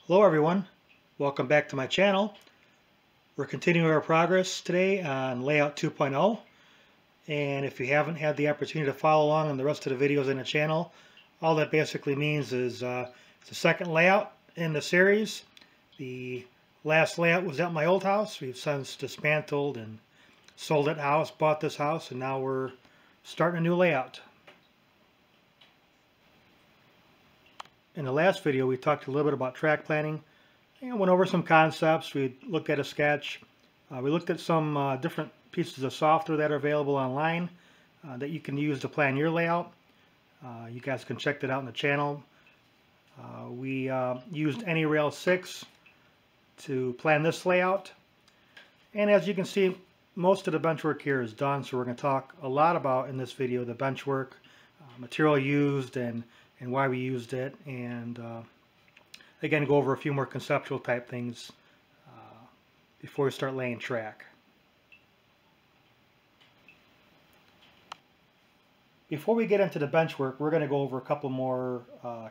Hello everyone, welcome back to my channel. We're continuing our progress today on Layout 2.0, and if you haven't had the opportunity to follow along on the rest of the videos in the channel, all that basically means is it's the second layout in the series. The last layout was at my old house. We've since dismantled and sold that house, bought this house, and now we're starting a new layout. In the last video we talked a little bit about track planning and went over some concepts. We looked at a sketch. We looked at some different pieces of software that are available online that you can use to plan your layout. You guys can check that out in the channel. We used AnyRail 6 to plan this layout. And as you can see, most of the bench work here is done, so we're going to talk a lot about in this video the bench work, material used, and why we used it, and again go over a few more conceptual type things before we start laying track. Before we get into the bench work, we're going to go over a couple more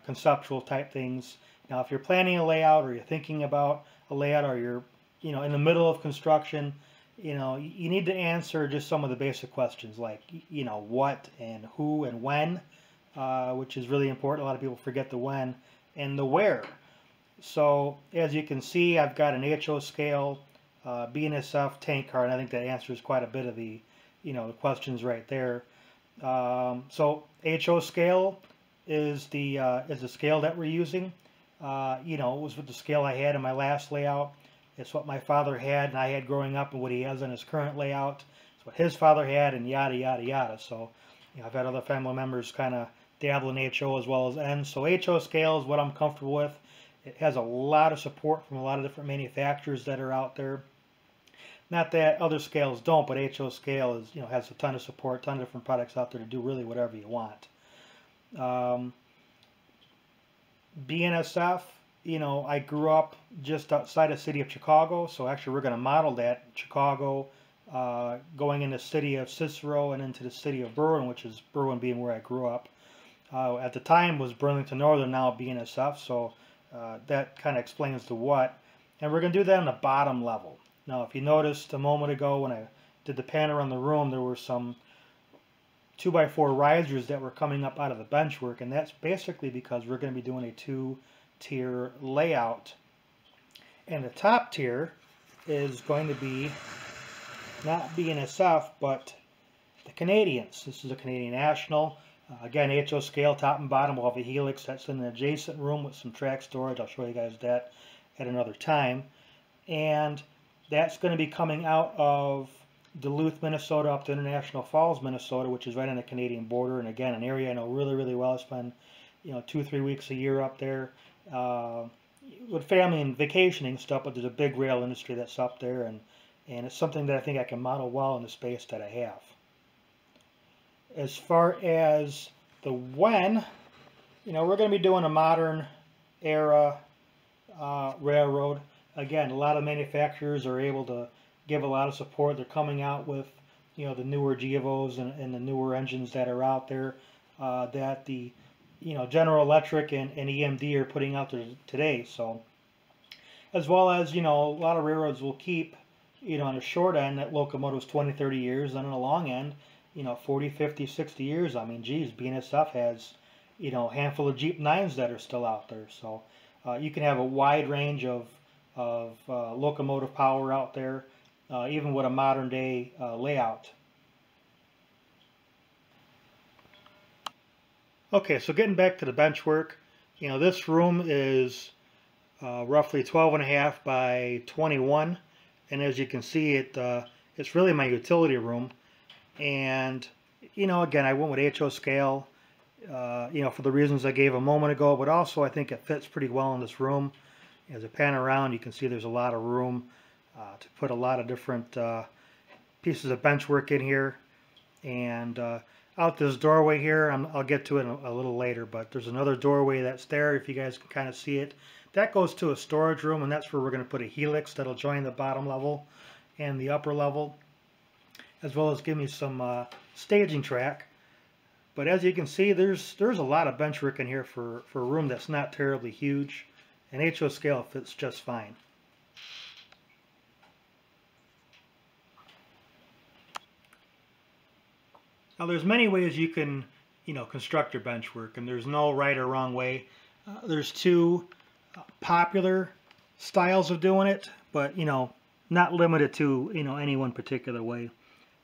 conceptual type things. Now, if you're planning a layout or you're thinking about a layout or you're in the middle of construction, you need to answer just some of the basic questions like what and who and when, which is really important. A lot of people forget the when, and the where. So as you can see, I've got an HO scale, BNSF tank car, and I think that answers quite a bit of the the questions right there. So HO scale is the scale that we're using. It was with the scale I had in my last layout. It's what my father had and I had growing up, and what he has on his current layout. It's what his father had, and yada yada yada. So I've had other family members kind of dabble in HO as well as N. So HO scale is what I'm comfortable with. It has a lot of support from a lot of different manufacturers that are out there. Not that other scales don't, but HO scale is has a ton of support, a ton of different products out there to do really whatever you want. BNSF, I grew up just outside the city of Chicago, so actually we're going to model that Chicago, going into the city of Cicero and into the city of Berwyn, which is Berwyn being where I grew up. At the time was Burlington Northern, now BNSF, so that kind of explains the what. And we're going to do that on the bottom level. Now, if you noticed a moment ago when I did the pan around the room, there were some 2x4 risers that were coming up out of the bench work, and that's basically because we're going to be doing a two-tier layout. And the top tier is going to be not BNSF, but the Canadians. This is a Canadian National. Again, HO scale, top and bottom. We'll have a helix that's in an adjacent room with some track storage. I'll show you guys that at another time. And that's going to be coming out of Duluth, Minnesota up to International Falls, Minnesota, which is right on the Canadian border. And again, an area I know really, really well. I spend 2-3 weeks a year up there with family and vacationing stuff, but there's a big rail industry that's up there, and it's something that I think I can model well in the space that I have. As far as the when, we're going to be doing a modern era railroad. Again, a lot of manufacturers are able to give a lot of support. They're coming out with the newer Geovos and the newer engines that are out there that the General Electric and EMD are putting out there today. So as well as a lot of railroads will keep on the short end that locomotives 20-30 years, and on the long end 40, 50, 60 years. I mean, geez, BNSF has a handful of Jeep 9s that are still out there. So you can have a wide range of locomotive power out there, even with a modern day layout. Okay, so getting back to the bench work, this room is roughly 12.5 by 21, and as you can see, it's really my utility room. And again, I went with HO scale, for the reasons I gave a moment ago, but also I think it fits pretty well in this room. As I pan around, you can see there's a lot of room to put a lot of different pieces of bench work in here. And out this doorway here, I'll get to it a little later, but there's another doorway that's there, if you guys can kind of see it. That goes to a storage room, and that's where we're going to put a helix that'll join the bottom level and the upper level, as well as give me some staging track. But as you can see, there's a lot of bench work in here for a room that's not terribly huge. An HO scale fits just fine. Now there's many ways you can, construct your bench work, and there's no right or wrong way. There's two popular styles of doing it, but not limited to any one particular way.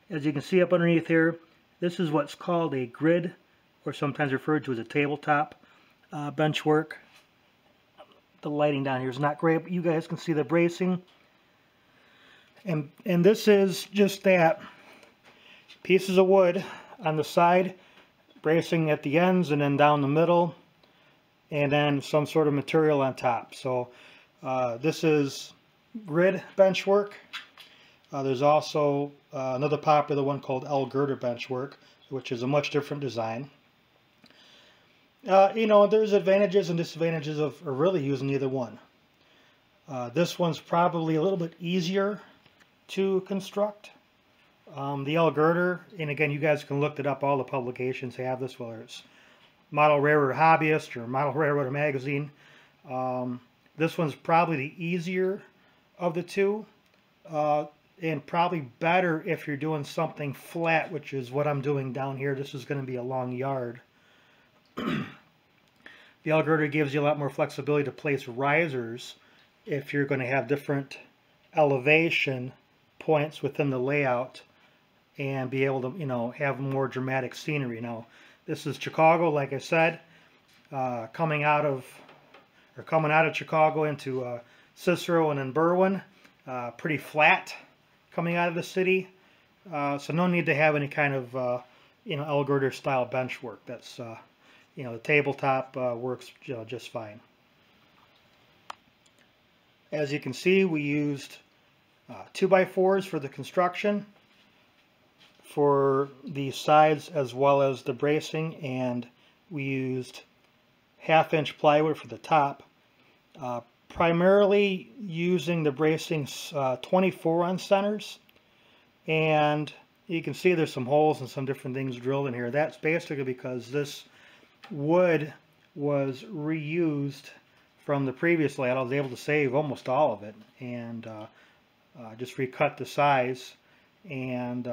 As you can see up underneath here, this is what's called a grid, or sometimes referred to as a tabletop bench work. The lighting down here is not great, but you guys can see the bracing. And this is just that. Pieces of wood on the side, bracing at the ends and then down the middle, and then some sort of material on top. So this is grid bench work. There's also another popular one called L-girder bench work, which is a much different design. There's advantages and disadvantages of really using either one. This one's probably a little bit easier to construct. The L-girder, and again, you guys can look it up, all the publications have this, whether it's Model Railroad Hobbyist or Model Railroader Magazine. This one's probably the easier of the two, and probably better if you're doing something flat, which is what I'm doing down here. This is going to be a long yard. The L-girder gives you a lot more flexibility to place risers if you're going to have different elevation points within the layout and be able to, have more dramatic scenery. Now, this is Chicago, like I said, coming out of Chicago into Cicero and then Berwyn, pretty flat coming out of the city. So no need to have any kind of, L-girder style bench work. That's, the tabletop works just fine. As you can see, we used 2x4s for the construction for the sides as well as the bracing, and we used 1/2-inch plywood for the top, primarily using the bracing 24 on centers, and you can see there's some holes and some different things drilled in here. That's basically because this wood was reused from the previous layout. I was able to save almost all of it and just recut the size. And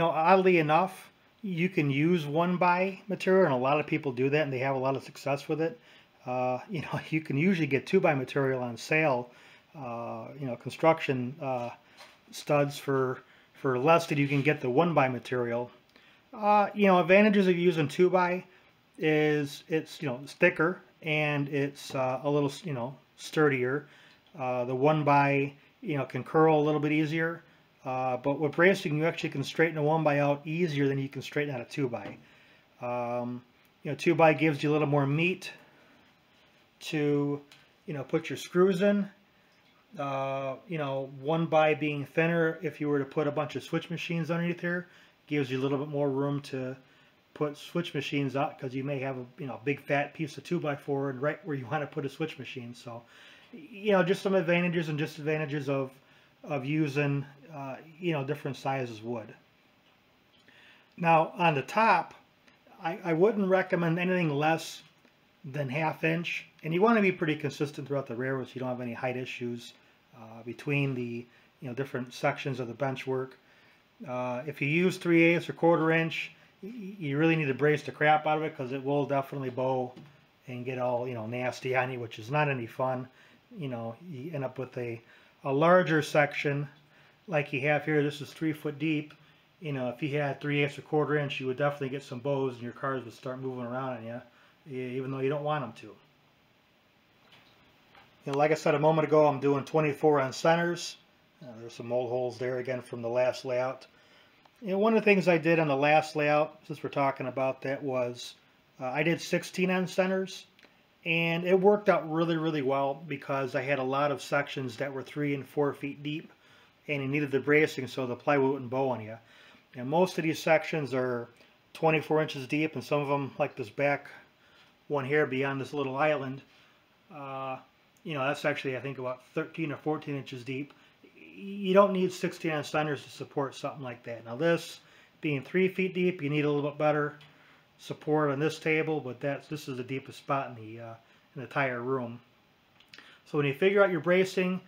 oddly enough, you can use 1x material, and a lot of people do that and they have a lot of success with it. You can usually get 2x material on sale, construction studs for less than you can get the 1x material. Advantages of using 2x is it's thicker and it's a little sturdier. The 1x can curl a little bit easier, but with bracing you actually can straighten a 1x out easier than you can straighten out a 2x. 2x gives you a little more meat to put your screws in. 1x being thinner, if you were to put a bunch of switch machines underneath here, gives you a little bit more room to put switch machines out, because you may have a big fat piece of 2x4 right where you want to put a switch machine. So just some advantages and disadvantages of using different sizes wood. Now on the top, I wouldn't recommend anything less than 1/2-inch, and you want to be pretty consistent throughout the railroad so you don't have any height issues between the different sections of the bench work. If you use 3/8 or 1/4 inch, you really need to brace the crap out of it, because it will definitely bow and get all nasty on you, which is not any fun. You end up with a larger section like you have here. This is 3 foot deep. If you had 3/8 or 1/4 inch, you would definitely get some bows and your cars would start moving around on you, even though you don't want them to. Like I said a moment ago, I'm doing 24 on centers. There's some old holes there again from the last layout. One of the things I did on the last layout, since we're talking about that, was I did 16 on centers, and it worked out really, really well, because I had a lot of sections that were 3 and 4 feet deep, and you needed the bracing so the plywood wouldn't bow on you. And most of these sections are 24 inches deep, and some of them, like this back one here beyond this little island, that's actually, I think, about 13 or 14 inches deep. You don't need 16 on centers to support something like that. Now this, being 3 feet deep, you need a little bit better support on this table, but this is the deepest spot in an entire room. So when you figure out your bracing,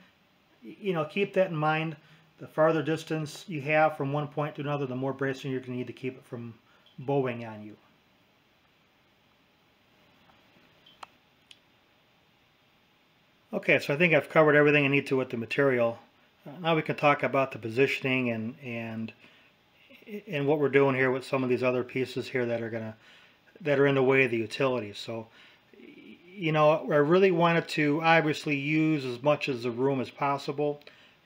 keep that in mind. The farther distance you have from one point to another, the more bracing you're going to need to keep it from bowing on you. Okay, so I think I've covered everything I need to with the material. Now we can talk about the positioning and what we're doing here with some of these other pieces here that are in the way of the utilities. So, I really wanted to obviously use as much of the room as possible.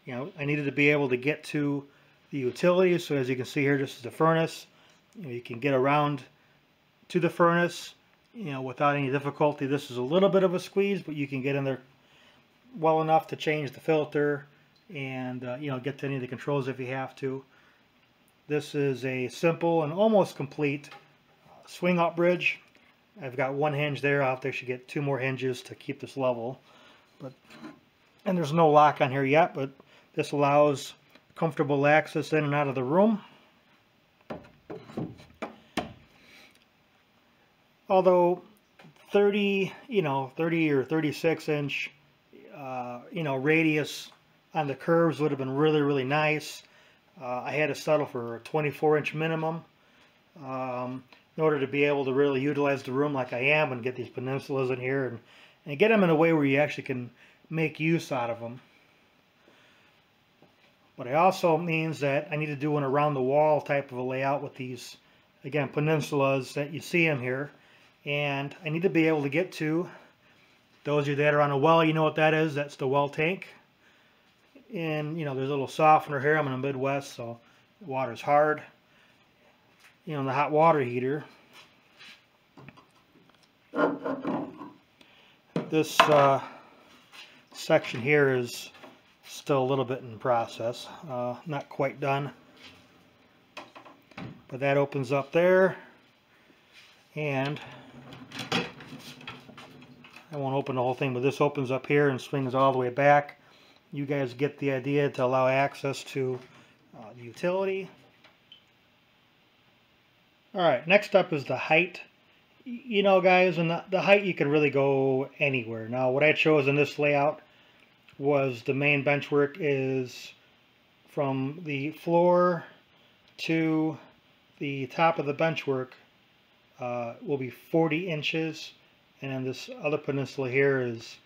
I needed to be able to get to the utilities. So as you can see here, this is the furnace. You can get around to the furnace, without any difficulty. This is a little bit of a squeeze, but you can get in there well enough to change the filter and get to any of the controls if you have to. This is a simple and almost complete swing up bridge. I've got one hinge there. I'll have to actually get 2 more hinges to keep this level. And there's no lock on here yet, but this allows comfortable access in and out of the room. Although 30 or 36 inch radius on the curves would have been really, really nice. I had to settle for a 24-inch minimum in order to be able to really utilize the room like I am and get these peninsulas in here and get them in a way where you actually can make use out of them. But it also means that I need to do an around the wall type of a layout with these, again, peninsulas that you see them here. And I need to be able to get to, those of you that are on a well, you know what that is. That's the well tank. And, there's a little softener here. I'm in the Midwest, so the water's hard. The hot water heater. This section here is still a little bit in process. Not quite done. But that opens up there. And I won't open the whole thing, but this opens up here and swings all the way back. You guys get the idea, to allow access to the utility. Alright, next up is the height. Guys, and the height, you can really go anywhere. Now, what I chose in this layout was the main benchwork is from the floor to the top of the benchwork will be 40 inches. And then this other peninsula here is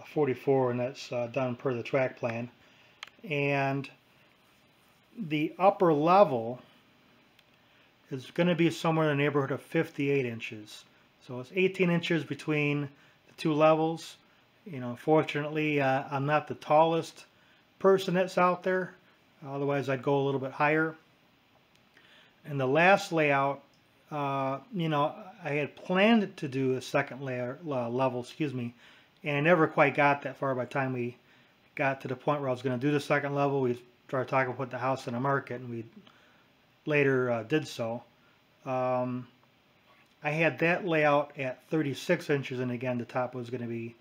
44, and that's done per the track plan. And the upper level is going to be somewhere in the neighborhood of 58 inches. So it's 18 inches between the 2 levels. Fortunately, I'm not the tallest person that's out there. Otherwise, I'd go a little bit higher. And the last layout, I had planned to do a second level, and I never quite got that far. By the time we got to the point where I was going to do the second level, we started talking about putting the house in the market, and we later did so. I had that layout at 36 inches, and again, the top was going to be,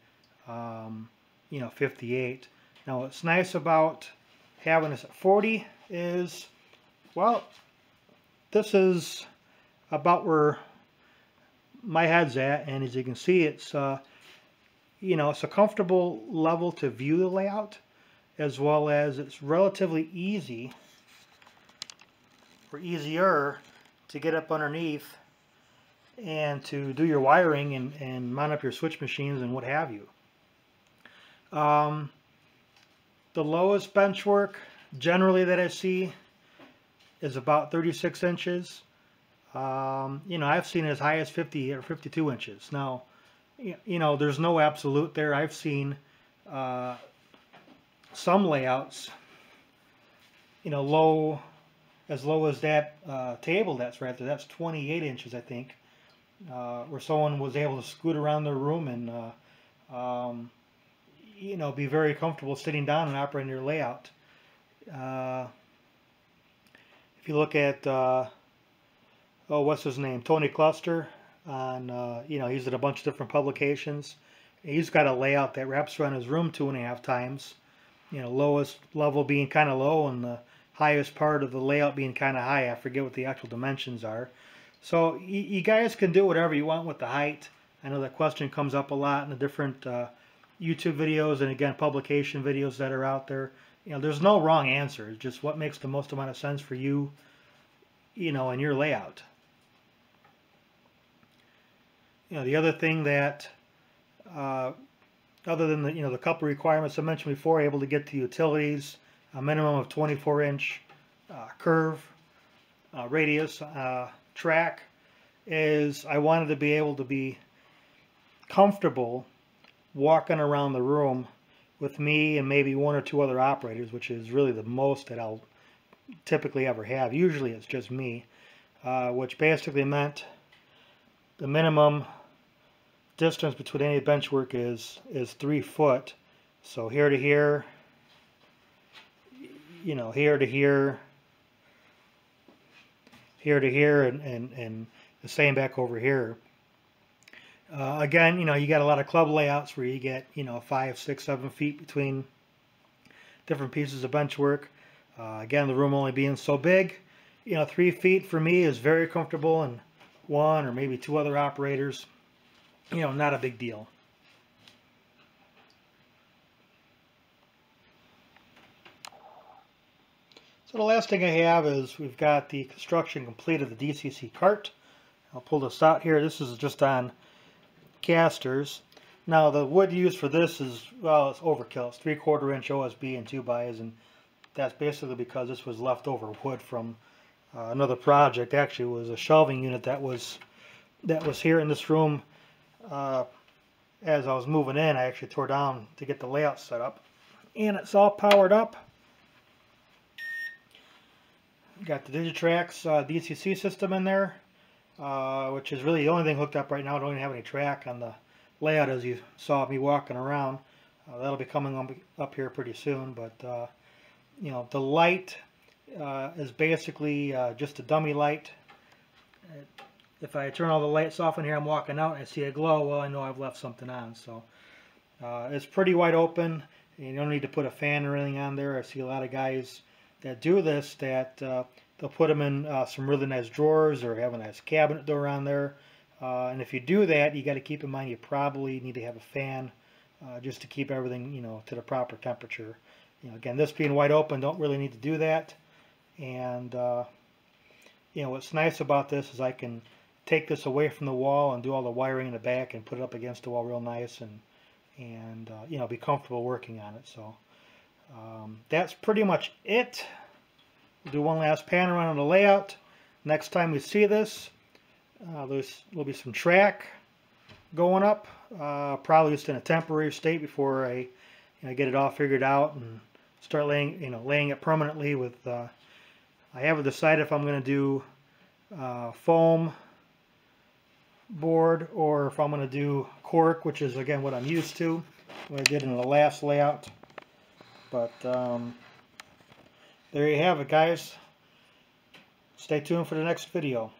58. Now, what's nice about having this at 40 is, well, this is about where my head's at, and as you can see, it's it's a comfortable level to view the layout, as well as it's relatively easy or easier to get up underneath and to do your wiring and mount up your switch machines and what have you. The lowest bench work generally that I see is about 36 inches. I've seen as high as 50 or 52 inches. Now, there's no absolute there. I've seen some layouts, as low as that table that's right there. That's 28 inches, I think, where someone was able to scoot around their room and, be very comfortable sitting down and operating their layout. If you look at, what's his name? Tony Cluster on, he's at a bunch of different publications. He's got a layout that wraps around his room 2.5 times. Lowest level being kind of low and the highest part of the layout being kind of high. I forget what the actual dimensions are. So you guys can do whatever you want with the height. I know that question comes up a lot in the different YouTube videos and again publication videos that are out there. You know, there's no wrong answer. It's just what makes the most amount of sense for you, you know, in your layout. You know, the other thing that, other than the, you know, the couple requirements I mentioned before, able to get to utilities, a minimum of 24-inch curve, radius, track, is I wanted to be able to be comfortable walking around the room with me and maybe one or two other operators, which is really the most that I'll typically ever have. Usually it's just me, which basically meant the minimum distance between any bench work is 3 foot. So here to here, you know, here to here, here to here, and the same back over here. Again, you know, you got a lot of club layouts where you get, you know, 5, 6, 7 feet between different pieces of bench work. Again, the room only being so big, you know, 3 feet for me is very comfortable, and one or maybe two other operators, you know, not a big deal. So the last thing I have is we've got the construction complete of the DCC cart. I'll pull this out here. This is just on casters. Now the wood used for this is, well, it's overkill. It's 3/4 inch OSB and 2x, and that's basically because this was leftover wood from another project. Actually, it was a shelving unit that was here in this room. As I was moving in, I actually tore down to get the layout set up, and it's all powered up. Got the Digitrax DCC system in there, which is really the only thing hooked up right now. I don't even have any track on the layout as you saw me walking around. That'll be coming up here pretty soon, but you know, the light is basically just a dummy light. If I turn all the lights off in here, I'm walking out and I see a glow, well, I know I've left something on. So it's pretty wide open, and you don't need to put a fan or anything on there. I see a lot of guys that do this, that they'll put them in some really nice drawers or have a nice cabinet door on there. And if you do that, you got to keep in mind you probably need to have a fan just to keep everything, you know, to the proper temperature. You know, again, this being wide open, don't really need to do that. And you know, what's nice about this is I can take this away from the wall and do all the wiring in the back and put it up against the wall real nice, and you know, be comfortable working on it. So that's pretty much it. We'll do one last pan around on the layout. Next time we see this, there'll be some track going up, probably just in a temporary state before I get it all figured out and start laying it permanently with. I haven't decided if I'm going to do foam board or if I'm going to do cork, which is again what I'm used to, what I did in the last layout. But there you have it, guys. Stay tuned for the next video.